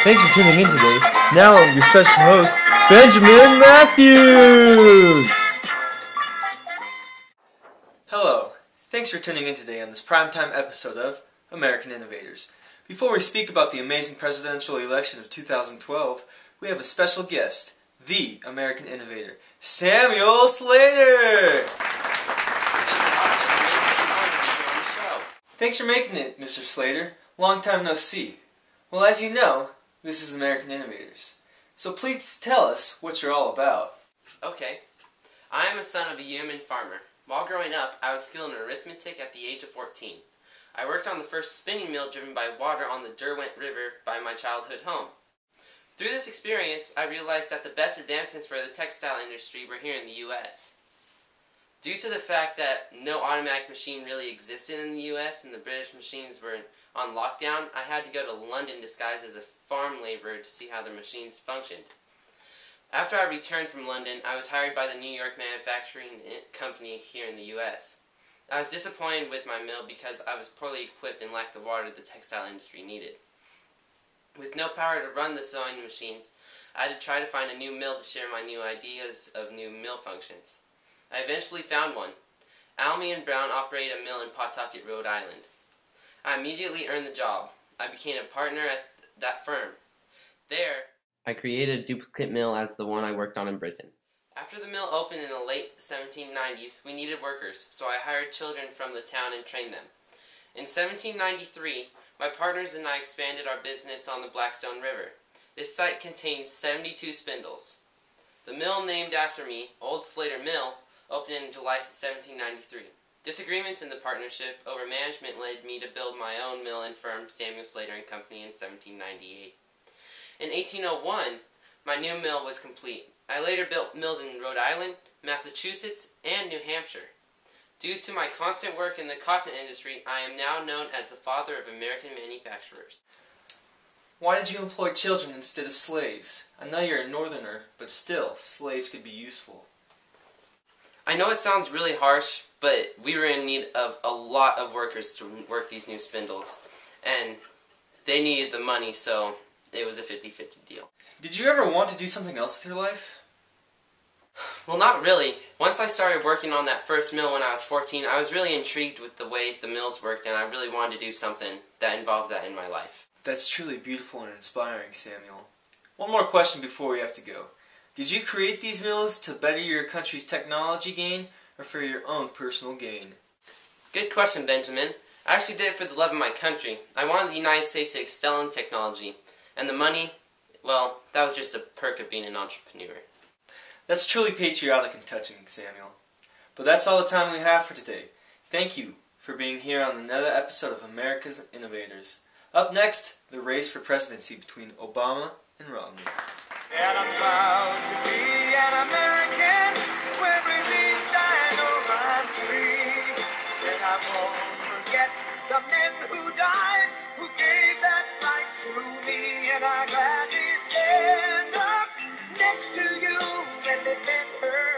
Thanks for tuning in today. Now, your special host, Benjamin Matthews! Hello. Thanks for tuning in today on this primetime episode of American Innovators. Before we speak about the amazing presidential election of 2012, we have a special guest, the American Innovator, Samuel Slater! Thanks for making it, Mr. Slater. Long time no see. Well, as you know, this is American Innovators. So please tell us what you're all about. Okay. I am a son of a Yeoman farmer. While growing up, I was skilled in arithmetic at the age of 14. I worked on the first spinning mill driven by water on the Derwent River by my childhood home. Through this experience, I realized that the best advancements for the textile industry were here in the U.S. Due to the fact that no automatic machine really existed in the U.S. and the British machines were on lockdown, I had to go to London disguised as a farm laborer to see how the machines functioned. After I returned from London, I was hired by the New York manufacturing company here in the U.S. I was disappointed with my mill because I was poorly equipped and lacked the water the textile industry needed. With no power to run the sewing machines, I had to try to find a new mill to share my new ideas of new mill functions. I eventually found one. Almy and Brown operate a mill in Pawtucket, Rhode Island. I immediately earned the job. I became a partner at that firm. There, I created a duplicate mill as the one I worked on in Britain. After the mill opened in the late 1790s, we needed workers, so I hired children from the town and trained them. In 1793, my partners and I expanded our business on the Blackstone River. This site contains 72 spindles. The mill named after me, Old Slater Mill, opened in July 1793. Disagreements in the partnership over management led me to build my own mill and firm, Samuel Slater and Company, in 1798. In 1801, my new mill was complete. I later built mills in Rhode Island, Massachusetts, and New Hampshire. Due to my constant work in the cotton industry, I am now known as the father of American manufacturers. Why did you employ children instead of slaves? I know you're a northerner, but still, slaves could be useful. I know it sounds really harsh, but we were in need of a lot of workers to work these new spindles, and they needed the money, so it was a 50-50 deal. Did you ever want to do something else with your life? Well, not really. Once I started working on that first mill when I was 14, I was really intrigued with the way the mills worked, and I really wanted to do something that involved that in my life. That's truly beautiful and inspiring, Samuel. One more question before we have to go. Did you create these mills to better your country's technology gain, or for your own personal gain? Good question, Benjamin. I actually did it for the love of my country. I wanted the United States to excel in technology, and the money, well, that was just a perk of being an entrepreneur. That's truly patriotic and touching, Samuel. But that's all the time we have for today. Thank you for being here on another episode of America's Innovators. Up next, the race for presidency between Obama and Romney. And I'm proud to be an American when we stand on free. And I won't forget the men who died, who gave that right to me. And I gladly stand up next to you and defend her.